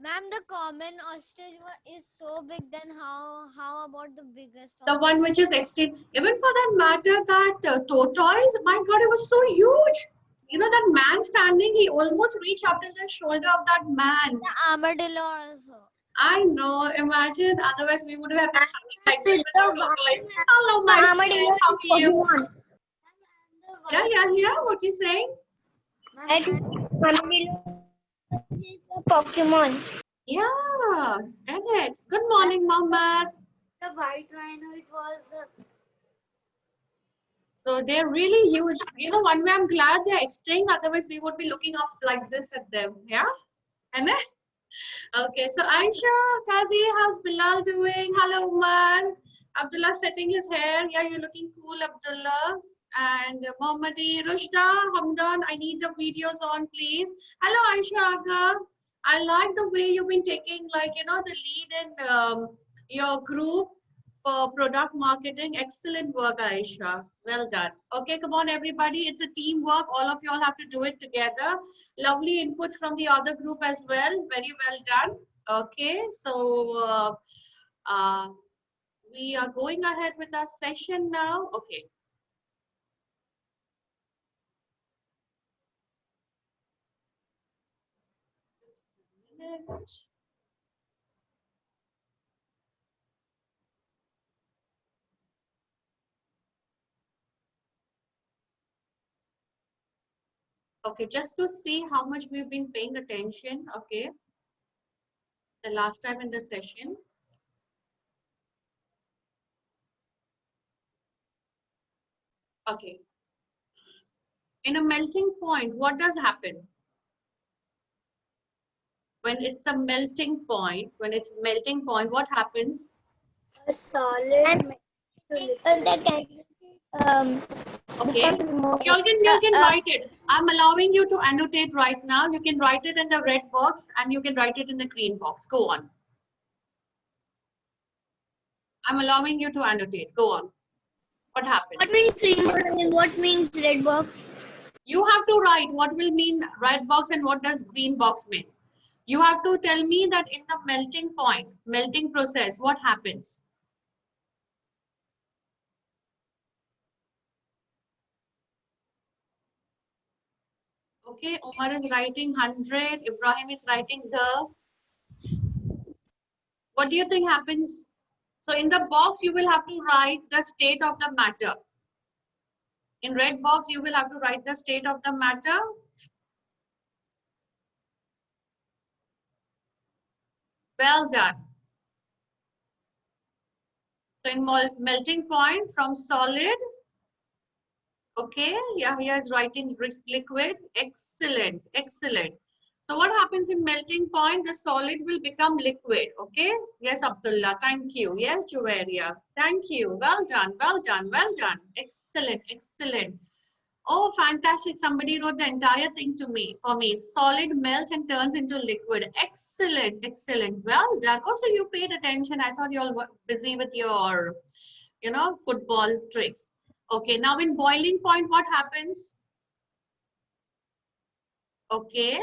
Ma'am, the common ostrich is so big. Then how about the biggest The ostrich? one which is extinct. Even for that matter, that tortoise, my God, it was so huge. You know, that man standing, he almost reached up to the shoulder of that man. The armadillo also. I know, imagine, otherwise we would have been standing like this With with the our tortoise. Hello, my armadillo friend, how is are you? Pokemon. Yeah, yeah, what you saying? That armadillo is a Pokemon. Yeah, get it. Good morning, Mohammed. The white rhino, it was the. So they're really huge. You know, one way I'm glad they're extinct, otherwise we would be looking up like this at them. Yeah? And then, okay, so Aisha, Kazi, how's Bilal doing? Hello, Umar. Abdullah setting his hair. Yeah, you're looking cool, Abdullah. And Mohammadi, Rushda, Hamdan, I need the videos on, please. Hello, Aisha Aga. I like the way you've been taking, like, you know, the lead in your group for product marketing. Excellent work, Aisha. Well done. Okay, come on, everybody. It's a teamwork. All of you all have to do it together. Lovely input from the other group as well. Very well done. Okay, so uh, we are going ahead with our session now. Okay. Just a minute. Okay, just to see how much we've been paying attention. Okay, the last time in the session. Okay. In a melting point, what does happen? When it's a melting point, what happens? A solid. Okay. Okay, you can write it. I'm allowing you to annotate right now. You can write it in the red box and you can write it in the green box. Go on. I'm allowing you to annotate. Go on. What happens? What means green box and what means red box? You have to write what will mean red box and what does green box mean. You have to tell me that in the melting point, melting process, what happens? Okay, Omar is writing 100, Ibrahim is writing the. What do you think happens? So in the box, you will have to write the state of the matter. In red box, you will have to write the state of the matter. Well done. So in melting point from solid, okay, Yahya is writing liquid. Excellent, excellent. So what happens in melting point? The solid will become liquid, okay? Yes, Abdullah, thank you. Yes, Juwaria, thank you. Well done, well done, well done. Excellent, excellent. Oh, fantastic. Somebody wrote the entire thing to me for me. Solid melts and turns into liquid. Excellent, excellent. Well done. Also, you paid attention. I thought you all were busy with your, football tricks. Okay, now in boiling point, what happens? Okay,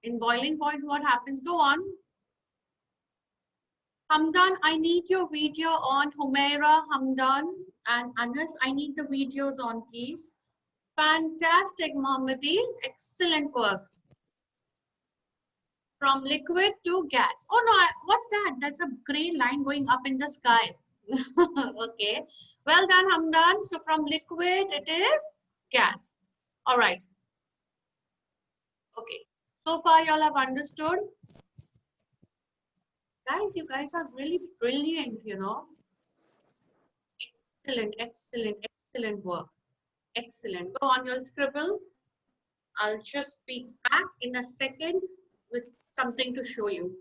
in boiling point, what happens? Go on. Hamdan, I need your video on. Humaira, Hamdan, and Anas, I need the videos on, please. Fantastic, Mohammadi. Excellent work. From liquid to gas. Oh no, what's that? That's a gray line going up in the sky. Okay. Well done, Hamdan. So from liquid, it is gas. All right. Okay. So far, y'all have understood. Guys, you guys are really brilliant, Excellent, excellent, excellent work. Excellent. Go on, you'll scribble. I'll just be back in a second with something to show you.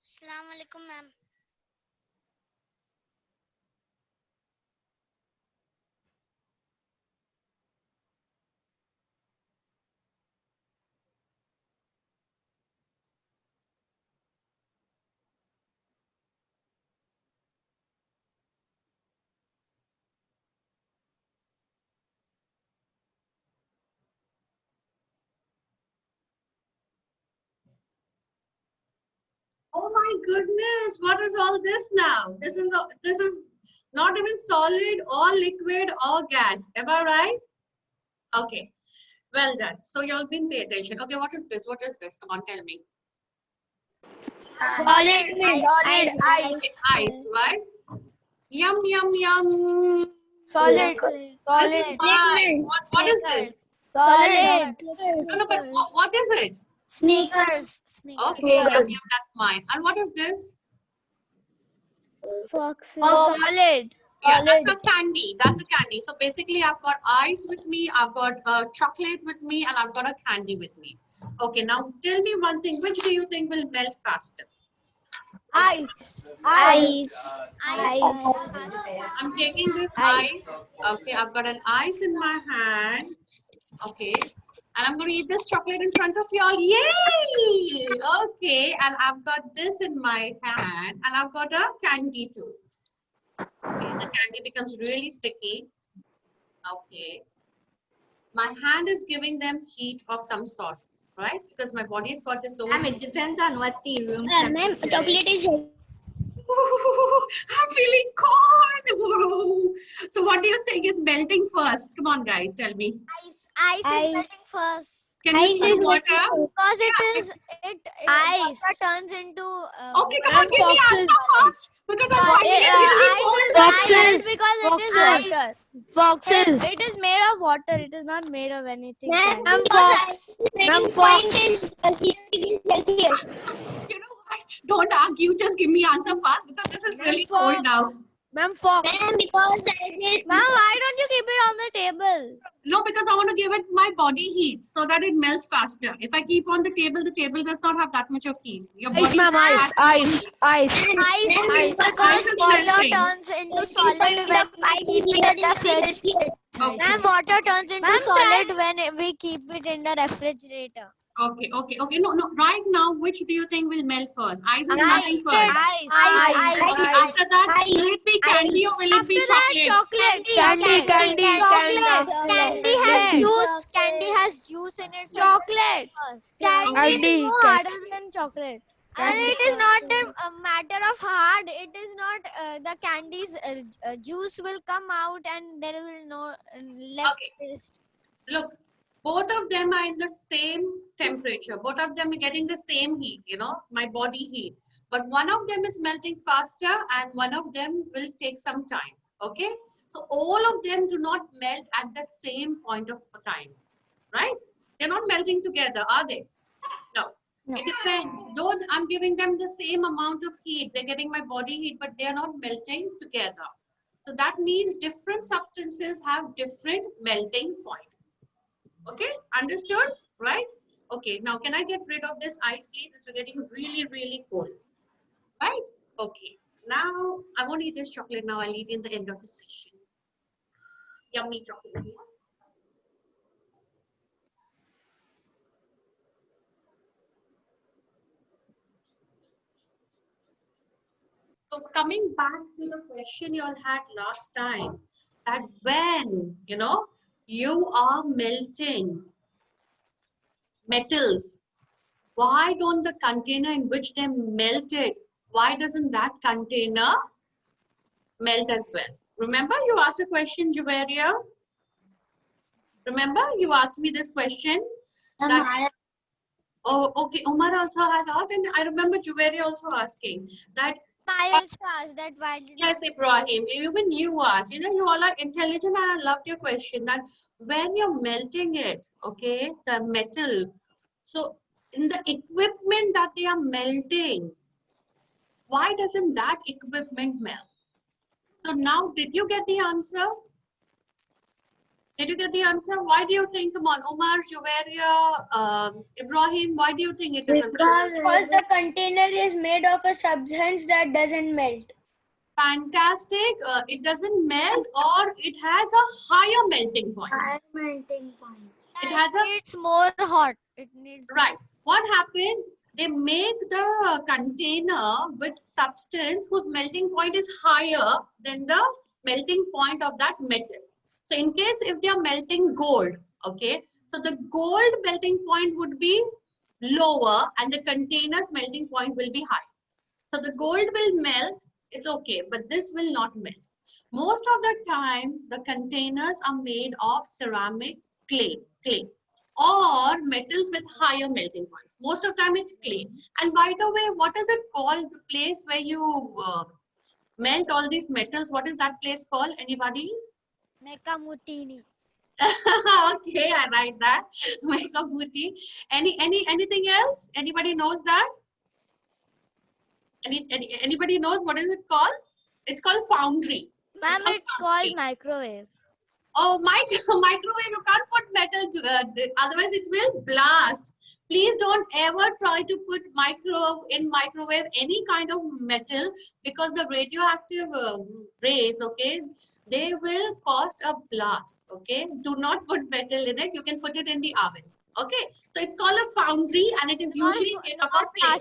Assalamu alaikum, ma'am. my goodness, what is all this now? This is not even solid or liquid or gas. Am I right? Okay, well done. So you all been pay attention. Okay, what is this? What is this? Come on, tell me. Solid Okay, ice, right? Yum, yum, yum. Solid. This is mine. What is this? Solid. No, but what is it? Sneakers. Okay, yum, yum, that's mine. And what is this? Foxes. Solid. Yeah, that's a candy. That's a candy. So basically, I've got ice with me, I've got chocolate with me, and I've got a candy with me. Okay, now tell me one thing. Which do you think will melt faster? Ice. I'm taking this ice. Okay, I've got an ice in my hand. Okay, and I'm going to eat this chocolate in front of y'all. Yay! Okay, and I've got this in my hand, and I've got a candy too. Okay, the candy becomes really sticky. Okay. My hand is giving them heat of some sort, right? Because my body's got this own. It depends on what the room. Ma'am, chocolate is. I'm feeling cold. So what do you think is melting first? Come on, guys, tell me. Ice is melting first. Can you see water? Because it Ice. water turns into. Okay, come on, give me answer first. Because I'm finding it really cold. Foxes. Because it is Foxes. water. Foxes. It is made of water. It is not made of anything. Fox. You know what? Don't argue. Just give me answer fast because this is really cold now. Ma'am, Fox. Ma'am, because it is. Ma'am, why don't you keep it on the table? No, because I want to give it my body heat so that it melts faster. If I keep on the table does not have that much of heat. Your body Ice. Ice because is water melting. turns into solid when we keep it in the fridge. Okay. Ma'am, water turns into Ma'am, solid when we keep it in the refrigerator. Okay. No. Right now, which do you think will melt first? Ice is melting first. Ice. Okay, after that, will it be candy or will it be chocolate? Candy has juice. Candy has juice in it. So Chocolate. first. Candy is more harder than chocolate. And it is not a matter of hard. It is not the candy's juice will come out and there will no left Okay. taste. Look, both of them are in the same temperature. Both of them are getting the same heat, my body heat. But one of them is melting faster and one of them will take some time. Okay? So all of them do not melt at the same point of time. Right? They're not melting together, are they? No. It depends. Though I'm giving them the same amount of heat, they're getting my body heat, but they're not melting together. So that means different substances have different melting point. Okay, understood? Right? Okay, now can I get rid of this ice, please? It's getting really, really cold. Right? Okay, now I won't eat this chocolate now. I'll eat in the end of the session. Yummy chocolate. So coming back to the question you all had last time, that when, you are melting metals, why don't the container in which they melted, why doesn't that container melt as well? Remember you asked a question, Juveria? Remember you asked me this question? Oh, okay, Umar also has asked, and I remember Juveria also asking that. I also asked that why did Yes, Ibrahim, even you asked, you all are intelligent and I loved your question that when you're melting it, okay, the metal, so in the equipment that they are melting, why doesn't that equipment melt? So now, did you get the answer? Did you get the answer? Why do you think, come on, Umar, Juveria, Ibrahim, why do you think it doesn't melt? Because the container is made of a substance that doesn't melt. Fantastic. It doesn't melt or it has a higher melting point. It has a. It's more hot. It needs. Right. What happens? They make the container with substance whose melting point is higher than the melting point of that metal. So in case if they are melting gold, okay, so the gold melting point would be lower and the container's melting point will be high. So the gold will melt, it's okay, but this will not melt. Most of the time, the containers are made of ceramic, clay, or metals with higher melting point. Most of the time, it's clay. And by the way, what is it called? The place where you melt all these metals. What is that place called? Anybody? Mekamutini. Okay, I write that. Mekamuti. Anything else? Anybody knows that? Anybody knows what is it called? It's called foundry. Ma'am, it's called foundry. microwave. Oh, microwave, you can't put metal to otherwise it will blast. Please don't ever try to put microwave any kind of metal, because the radioactive rays, okay, they will cause a blast. Okay, do not put metal in it. You can put it in the oven. Okay, so it's called a foundry, and it is usually made up of clay.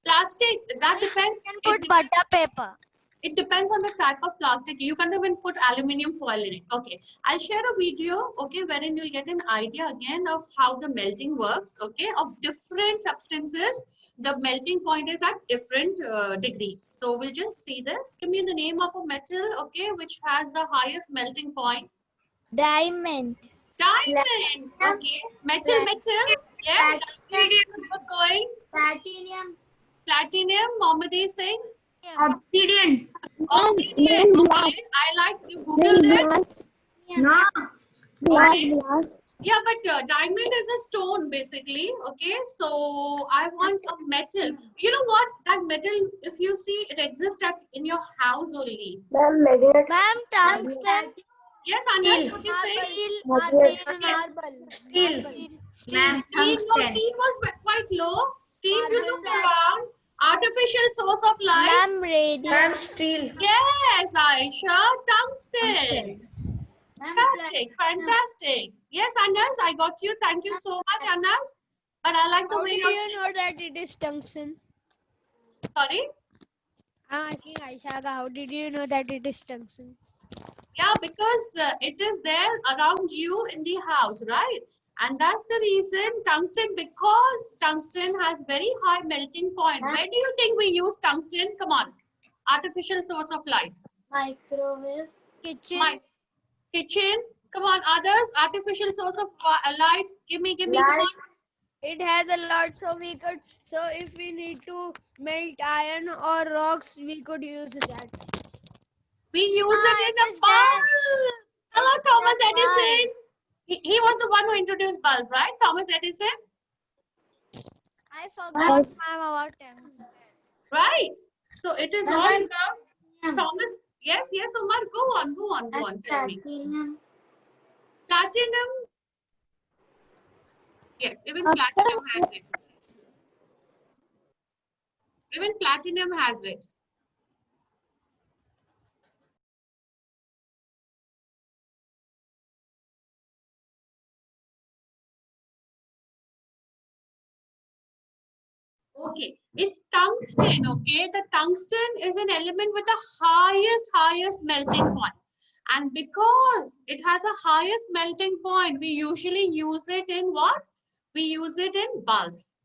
Plastic, that depends. You can put butter paper. It depends on the type of plastic. You can't even put aluminium foil in it. Okay, I'll share a video, okay, wherein you'll get an idea again of how the melting works, okay, of different substances. The melting point is at different degrees. So we'll just see this. Give me the name of a metal, okay, which has the highest melting point. Diamond. Diamond, okay. Metal. Yeah, diamond is good going. Platinum. Platinum, Mohammed is saying. Obsidian. Obsidian, okay. I like you Googled it. No. Okay. Yeah, but diamond is a stone basically. Okay, so I want a metal. You know what? That metal, if you see, it exists in your house only. Ma'am, tungsten. Yes, Anas, what you say? Marble. Steel. No, steel was quite low. Steel, you look around. Artificial source of light. Ma'am, radium. Steel. Yes, Aisha, tungsten. Fantastic. Yes, Anas, I got you. Thank you so much, Anas. But I like the How way did you're... you know that it is tungsten? Sorry? I'm asking Aisha, how did you know that it is tungsten? Yeah, because it is there around you in the house, right? And that's the reason tungsten, because tungsten has very high melting point. Where do you think we use tungsten? Come on. Artificial source of light. Microwave. Kitchen. Kitchen. Come on, others. Artificial source of light. Give me, come on. It has a lot, so if we need to melt iron or rocks, we could use that. We use it in a was bulb. Hello, It Thomas was Edison. He was the one who introduced bulb, right? Thomas Edison, I forgot about tungsten. right? So it is all about Thomas. Yes, Umar. Go on. Tell me. Platinum. Yes, even platinum has it. Even platinum has it. Okay, it's tungsten, okay? The tungsten is an element with the highest melting point. And because it has a highest melting point, we usually use it in what? We use it in bulbs.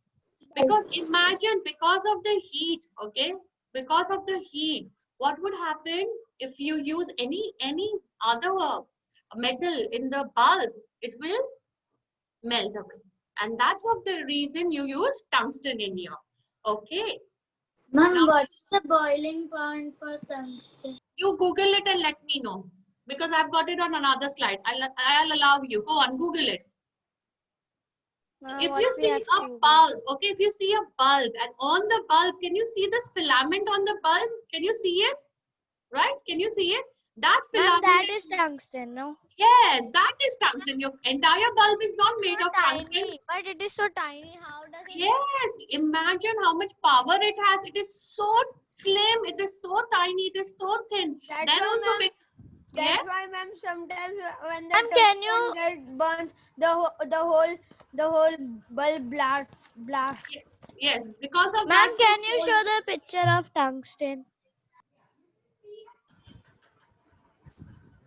Because imagine, because of the heat, okay? Because of the heat, what would happen if you use any other metal in the bulb? It will melt away. And that's what the reason you use tungsten in here. Okay. Ma'am, what's the boiling point for tungsten? You Google it and let me know. Because I've got it on another slide. I'll allow you. Go on, Google it. So if you see a bulb, okay, if you see a bulb and on the bulb, can you see this filament on the bulb? Can you see it? Right? Can you see it? That filament. That is tungsten, no? Yes, that is tungsten. Your entire bulb is not made of tungsten. Tiny, but it is so tiny. How does it? Yes, imagine how much power it has. It is so slim. It is so tiny. It is so thin. That's Then why, also, That's why, ma'am, sometimes when the tungsten burns, the whole bulb blasts. Yes, because of Ma'am, that. can you show the picture of tungsten?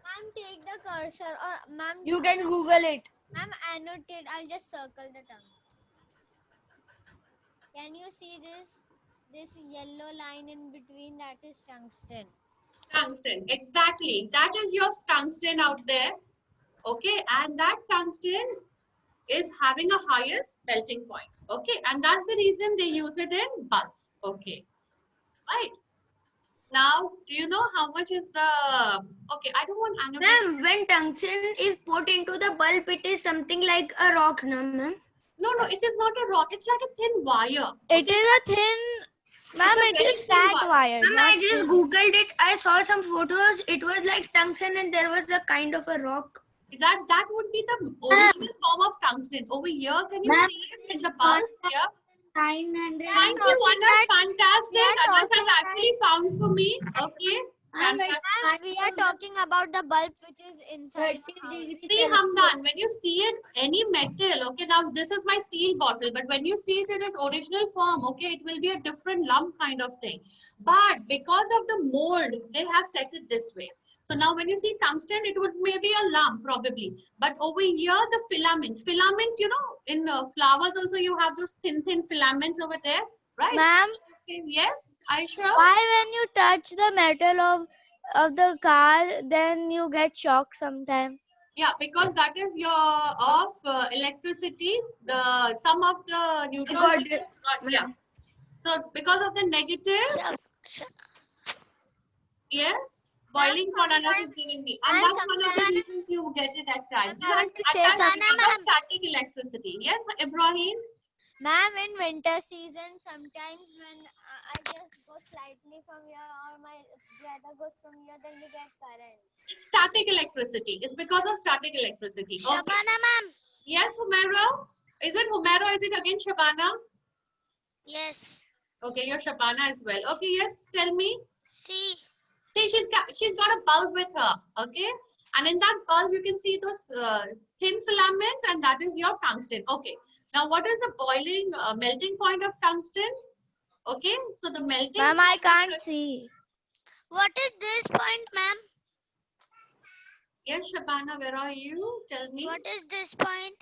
Ma'am, take the cursor or ma'am. You can Google it. Ma'am, annotate. I'll just circle the tungsten. Can you see this? this yellow line in between, that is tungsten. Tungsten, exactly. That is your tungsten out there. Okay, and that tungsten is having a highest melting point. Okay, and that's the reason they use it in bulbs. Okay, right. Now, do you know how much is the? Okay, I don't want animation. Ma'am, when tungsten is put into the bulb, it is something like a rock, no, ma'am? No, it is not a rock. It's like a thin wire. It is a thin, ma'am, a it very is thin fat wire. Ma'am, not I just thin. googled it. I saw some photos. It was like tungsten and there was a kind of a rock. That would be the original form of tungsten. Over here, can you see it in the bulb here? 900. Thank you, Anas. Fantastic. Anas has actually found for me. Okay. Fantastic. We are talking about the bulb which is inside the house. See, Hamdan, when you see it, any metal, okay, now this is my steel bottle, but when you see it in its original form, okay, it will be a different lump kind of thing. But because of the mold, they have set it this way. So now when you see tungsten, it would maybe a lump probably. But over here, the filaments, you know, in flowers also you have those thin filaments over there, right? Ma'am, Yes, Aisha? why when you touch the metal of the car, then you get shocked sometimes? Yeah, because that is your of electricity. The sum of the neutron. Yeah. So because of the negative, yes, boiling point Anas is giving me, and that's one of the reasons you get it at times. I want to say At times something. because of static electricity. Yes, Ibrahim. Ma'am, in winter season, sometimes when I just go slightly from here or my brother goes from here, then we get current. It's static electricity. It's because of static electricity. Okay. Shabana, ma'am. Yes, Humaira. Is it Humaira? Is it again Shabana? Yes. Okay, you're Shabana as well. Okay, yes. Tell me. See. See, she's got a bulb with her. Okay, and in that bulb you can see those thin filaments, and that is your tungsten. Okay. Now, what is the boiling melting point of tungsten? Okay, so the melting. Ma'am, I can't see. What is this point, ma'am? Yes, Shabana, where are you? Tell me. What is this point?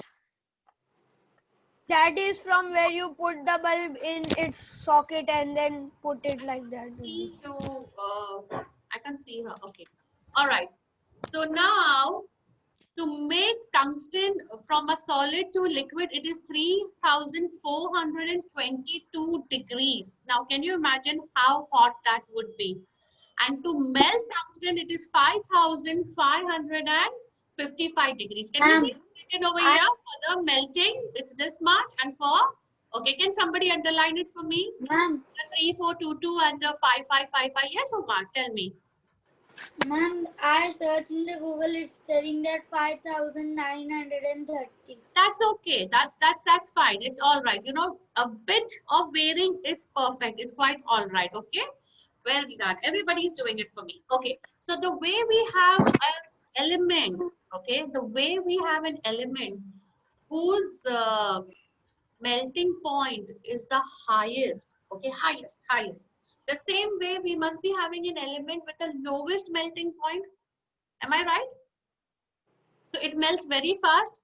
That is from where you put the bulb in its socket and then put it like that. See you. I can see her. Okay. All right. So now, to make tungsten from a solid to liquid, it is 3,422 degrees. Now, can you imagine how hot that would be? And to melt tungsten, it is 5,555 degrees. Can you see it over here for the melting? It's this much. And for, okay, can somebody underline it for me? Ma'am. The 3,422 and the 5,555. Yes, Omar, tell me. Ma'am, I searched in the Google. It's telling that 5,930. That's okay. That's fine. It's all right. You know, a bit of varying is perfect. It's quite all right. Okay. Well done. Everybody's doing it for me. Okay. So the way we have an element, okay, the way we have an element whose melting point is the highest, okay, highest. The same way we must be having an element with the lowest melting point. Am I right? So it melts very fast.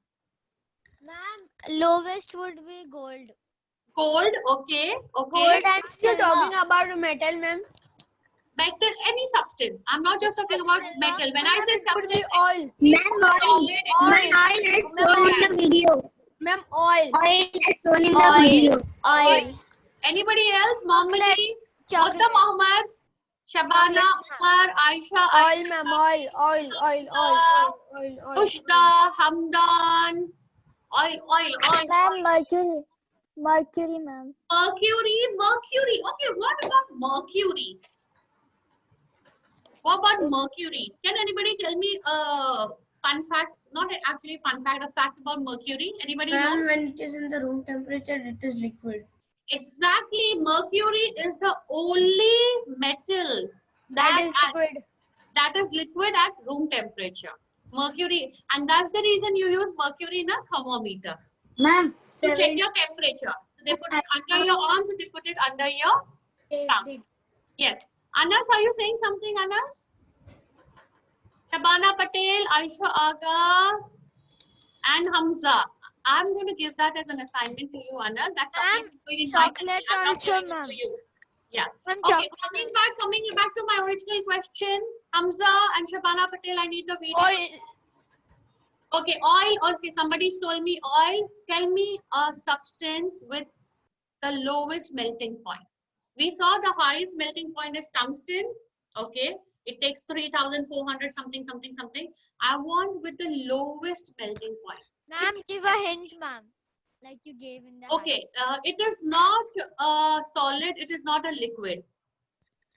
Ma'am, lowest would be gold. Gold, okay. Gold and You're silver. talking about metal, ma'am? Metal, any substance. I'm not just talking about metal. When I say substance, Oil. solid, It's shown in the video. Ma'am, oil. It's shown in the video. Oil. Anybody else? Mohammadi, Chocolate. Gautam Mohammed, Shabana, Umar, Aisha, Oil, ma'am. Oil. Ushda, Hamdan. Oil. Ma'am, mercury, ma'am. Mercury. Okay, what about mercury? What about mercury? Can anybody tell me a fun fact? Not actually fun fact, a fact about mercury. Anybody know? When it is in the room temperature, it is liquid. Exactly. Mercury is the only metal that is liquid at room temperature. Mercury, and that's the reason you use mercury in a thermometer. Ma'am, To check your temperature. So they put it under your arm, so they put it under your tongue. Yes. Anas, are you saying something, Anas? Shabana Patel, Aisha Aga, and Hamza. I'm going to give that as an assignment to you, Anas. That's something Chocolate also, ma'am. Yeah. Ma'am, Okay, chocolate. coming back to my original question. Hamza and Shabana Patel, I need the video. Oil. Okay, oil. Okay, somebody told me oil. Tell me a substance with the lowest melting point. We saw the highest melting point is tungsten. Okay, it takes 3,400 something, something, something. I want with the lowest melting point. Ma'am, give a hint, ma'am. Like you gave in the Okay, it is not a solid, it is not a liquid.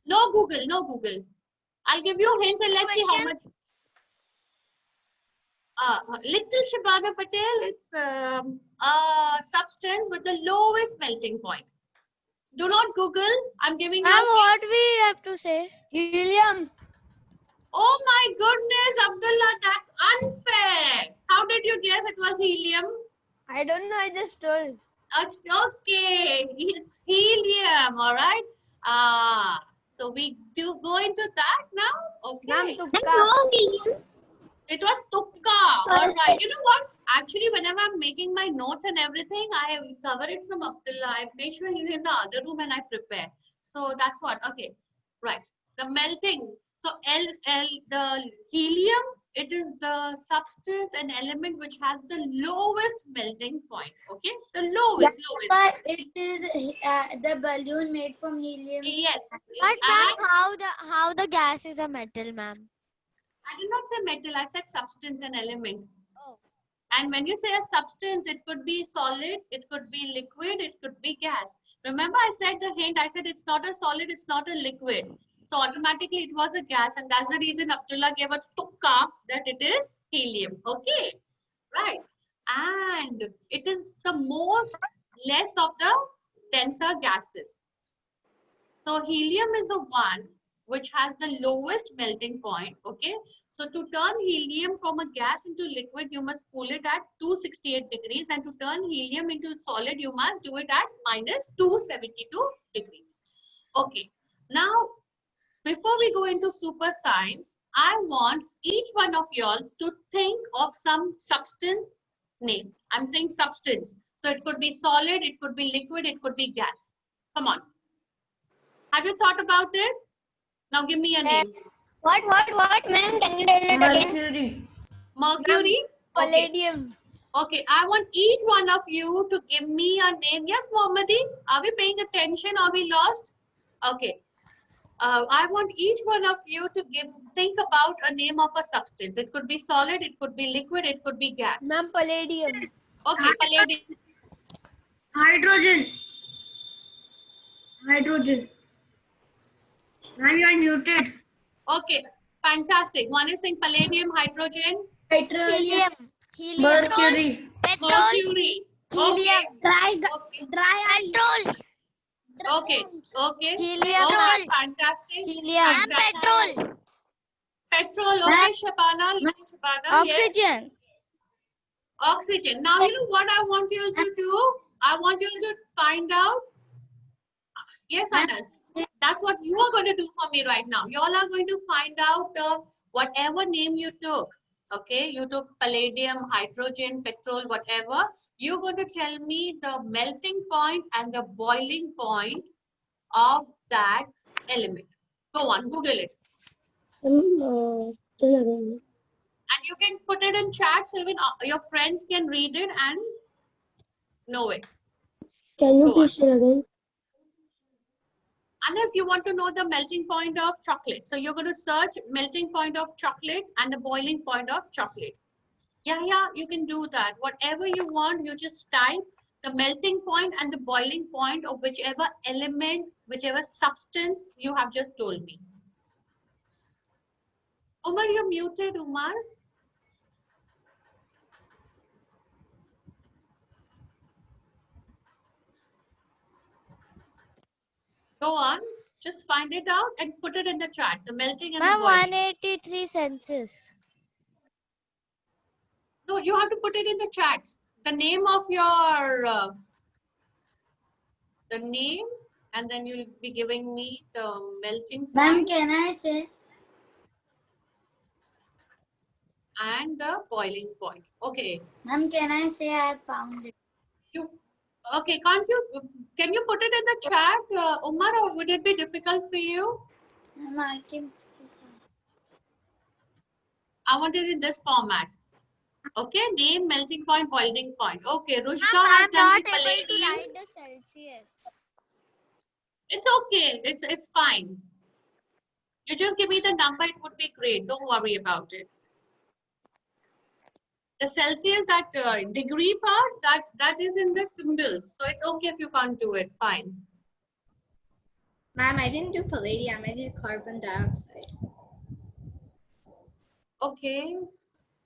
No Google, no Google. I'll give you hints and let's see how much. Little Shabana Patel, it's a substance with the lowest melting point. Do not Google. I'm giving you. Ma'am, what we have to say? Helium. Oh my goodness, Abdullah, that's unfair. How did you guess it was helium? I don't know. I just told. Okay, it's helium. All right. So we do go into that now. Okay. Ma'am, tukka. It was tukka. All right. You know what? Actually, whenever I'm making my notes and everything, I cover it from Abdullah. I make sure he's in the other room and I prepare. So that's what. Okay. Right. The melting. So the helium, it is the substance and element which has the lowest melting point. Okay. The lowest. But it is the balloon made from helium. Yes. But ma'am, And how the gas is a metal, ma'am? I did not say metal. I said substance and element. Oh. And when you say a substance, it could be solid, it could be liquid, it could be gas. Remember I said the hint, I said it's not a solid, it's not a liquid. So automatically it was a gas, and that's the reason Abdullah gave a tukka that it is helium. Okay, right. And it is the most less of the denser gases. So helium is the one which has the lowest melting point. Okay. So to turn helium from a gas into liquid, you must cool it at 268 degrees. And to turn helium into solid, you must do it at minus 272 degrees. Okay. Now, before we go into super science, I want each one of y'all to think of some substance name. I'm saying substance. So it could be solid, it could be liquid, it could be gas. Come on. Have you thought about it? Now give me a name. What, ma'am? Can you tell it again? Mercury. Mercury? Okay. Palladium. Okay, I want each one of you to give me a name. Yes, Mohammadi? Are we paying attention? Are we lost? Okay. I want each one of you to think about a name of a substance. It could be solid, it could be liquid, it could be gas. Ma'am, palladium. Okay, palladium. Hydrogen. Ma'am, you are muted. Okay, fantastic. One is saying palladium, hydrogen, Helium. Mercury. mercury. Helium. Okay. Petrol. Okay. Okay. Helium. Okay, fantastic. Helium. Fantastic. Petrol. Okay, Shabana. Little Shabana. Yes. Oxygen. Oxygen. Now, you know what I want you to do? I want you to find out. Yes, Anas. That's what you are going to do for me right now. You all are going to find out whatever name you took. Okay, you took palladium, hydrogen, petrol, whatever. You're going to tell me the melting point and the boiling point of that element. Go on, Google it. And you can put it in chat so even your friends can read it and know it. Can you Go please share again? Unless you want to know the melting point of chocolate. So you're going to search melting point of chocolate and the boiling point of chocolate. Yeah, you can do that. Whatever you want, you just type the melting point and the boiling point of whichever element, whichever substance you have just told me. Umar, you're muted, Umar. Go on. Just find it out and put it in the chat. The melting and the Ma'am, boiling. 183 census. No, you have to put it in the chat. The name of your, the name, and then you'll be giving me the melting Ma'am, point can I say? and the boiling point. Okay. Ma'am, can I say I have found it? Okay, can you put it in the chat, Umar, or would it be difficult for you? Ma'am, I can. I want it in this format. Okay, name, melting point, boiling point. Okay, Rushda Ma'am, has I'm done not the able to palladium. write the Celsius. It's okay. It's fine. You just give me the number. It would be great. Don't worry about it. The Celsius, that degree part, that is in the symbols. So it's okay if you can't do it. Fine. Ma'am, I didn't do palladium. I did carbon dioxide. Okay.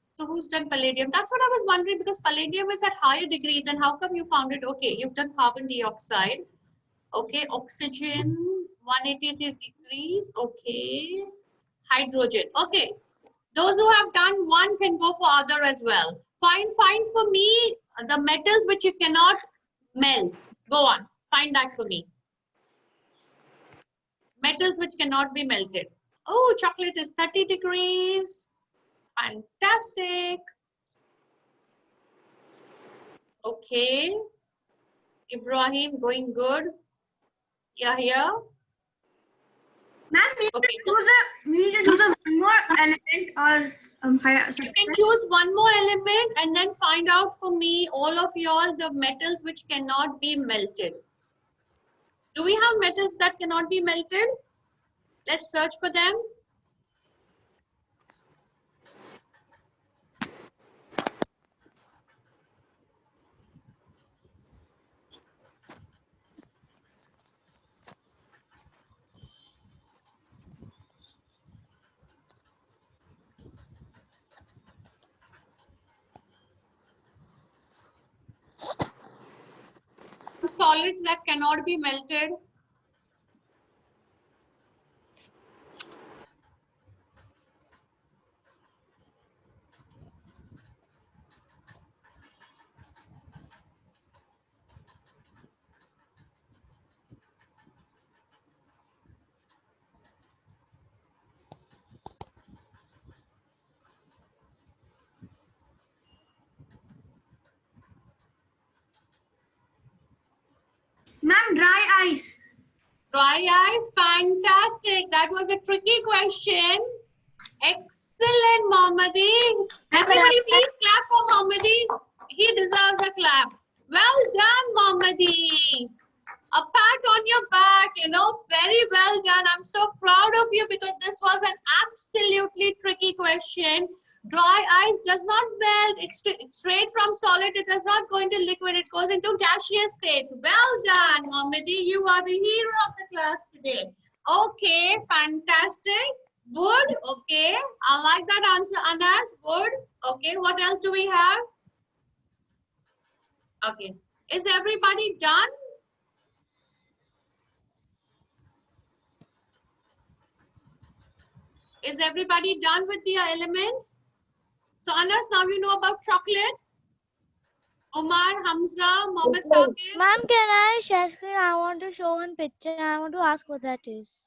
So who's done palladium? That's what I was wondering, because palladium is at higher degrees. And how come you found it? Okay, you've done carbon dioxide. Okay, oxygen, 180 degrees. Okay. Hydrogen. Okay. Those who have done one can go for other as well. Find for me the metals which you cannot melt. Go on. Find that for me. Metals which cannot be melted. Oh, chocolate is 30 degrees. Fantastic. Okay. Ibrahim, going good. Yeah. Ma'am, Okay. we need to choose one more element or higher. You can choose one more element and then find out for me, all of y'all, the metals which cannot be melted. Do we have metals that cannot be melted? Let's search for them. Solids that cannot be melted. Ma'am, dry ice. Dry ice, fantastic. That was a tricky question. Excellent, Mohammadi. Everybody please clap for Mohammadi. He deserves a clap. Well done, Mohammadi. A pat on your back, very well done. I'm so proud of you because this was an absolutely tricky question. Dry ice does not melt. It's straight from solid. It does not go into liquid. It goes into gaseous state. Well done, Mohammadi. You are the hero of the class today. Okay, fantastic. Wood, okay. I like that answer, Anas. Wood, okay. What else do we have? Okay. Is everybody done? Is everybody done with the elements? So Anas, now you know about chocolate. Umar, Hamza, Mohammed Saqib. Ma'am, can I share screen? I want to show one picture. I want to ask what that is.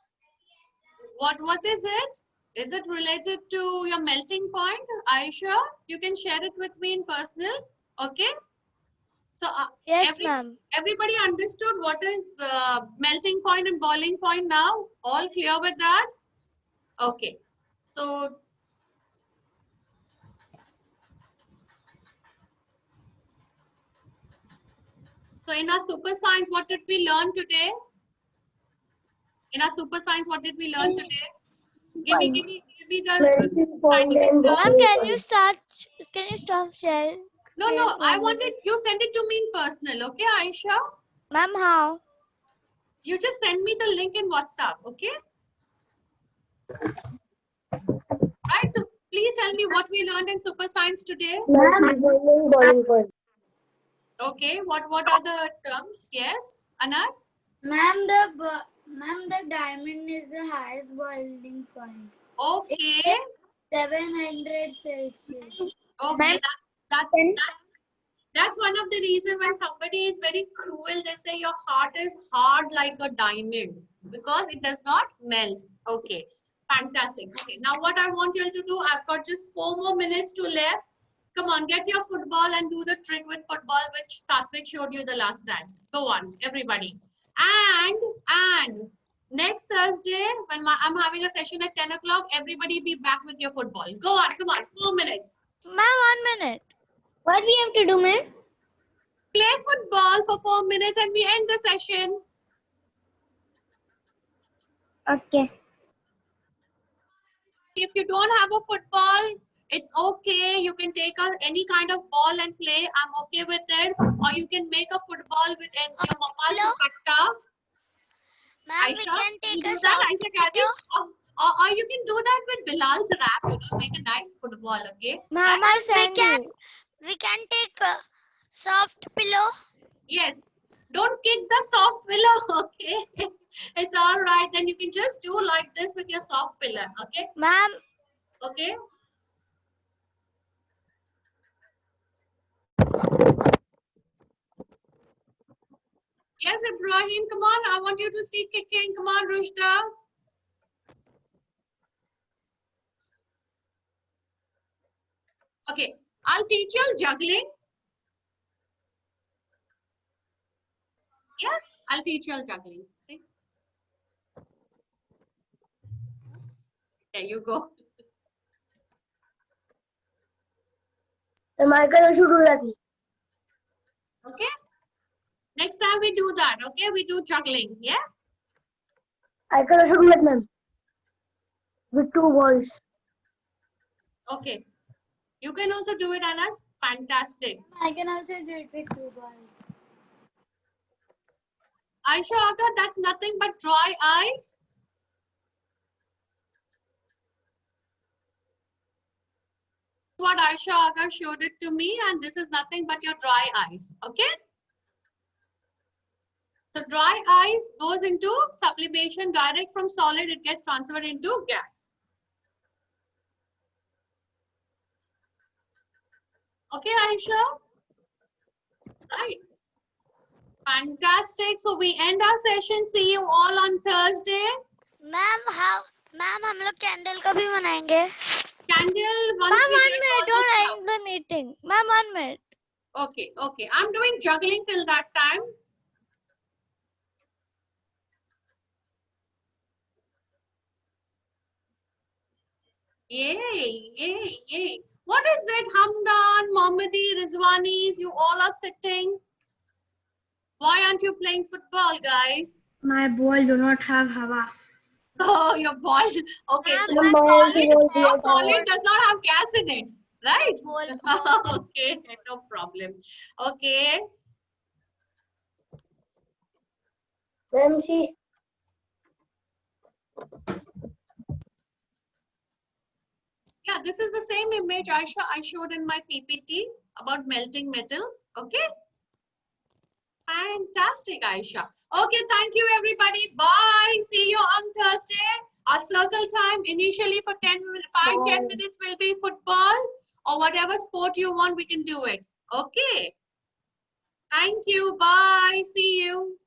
What is it? Is it related to your melting point? Aisha, you can share it with me in personal. Okay. So Yes, ma'am. everybody understood what is melting point and boiling point now? All clear with that? Okay. So in our super science, what did we learn today? In our super science, what did we learn today? Give me the Ma'am, can you stop sharing? No, I wanted you send it to me in personal, okay, Aisha? Ma'am, how? You just send me the link in WhatsApp, okay? Right, so please tell me what we learned in super science today. Okay, what are the terms? Yes, Anas? Ma'am, the diamond is the highest boiling point. Okay. 700 Celsius. Okay, that's one of the reasons when somebody is very cruel, they say your heart is hard like a diamond because it does not melt. Okay, fantastic. Okay, now what I want you all to do, I've got just 4 more minutes to left. Come on, get your football and do the trick with football which Satvik showed you the last time. Go on, everybody. And next Thursday, when I'm having a session at 10 o'clock, everybody be back with your football. Go on, come on, 4 minutes. Ma'am, 1 minute. What we have to do, ma'am? Play football for 4 minutes and we end the session. Okay. If you don't have a football, it's okay. You can take any kind of ball and play. I'm okay with it. Or you can make a football with your mama's dupatta. Ma'am, we Aisha, can you take do a that, soft Aisha Kati? Or you can do that with Bilal's rap, you know, make a nice football, okay? Ma'am, I'll send you. We can take a soft pillow. Yes. Don't kick the soft pillow, okay? It's all right. Then you can just do like this with your soft pillow, okay? Ma'am, Okay? Yes, Ibrahim, come on. I want you to see kicking. Come on, Rushda. Okay, I'll teach you all juggling. Yeah, I'll teach you all juggling. See? There you go. Michael should do that. Okay? Next time we do that, okay? We do juggling, yeah? I can also do that, ma'am. With 2 balls. Okay. You can also do it, Anas. Fantastic. I can also do it with 2 balls. Aisha Aga, that's nothing but dry eyes. What Aisha Aga showed it to me, and this is nothing but your dry eyes. Okay? So dry ice goes into sublimation direct from solid, it gets transferred into gas. Okay, Aisha? Right. Fantastic. So we end our session. See you all on Thursday. Ma'am, हम लोग candle कभी मनाएंगे? Candle, once ma'am, we 1 get minute. all Don't this stuff. end the meeting. Ma'am, 1 minute. Okay, okay. I'm doing juggling till that time. Yay, yay, yay. What is it, Hamdan, Mohammadi, Rizwanis? You all are sitting. Why aren't you playing football, guys? My ball do not have hava. Oh, your ball. Okay, so Ma'am, your solid does not have gas in it, right? Ball. Okay, no problem. Okay. Ma'am, see. Yeah, this is the same image I showed in my PPT about melting metals. Okay. Fantastic, Aisha. Okay, thank you, everybody. Bye. See you on Thursday. Our circle time initially for 10 minutes will be football or whatever sport you want, we can do it. Okay. Thank you. Bye. See you.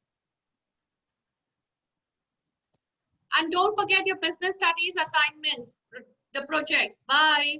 And don't forget your business studies assignments, the project. Bye.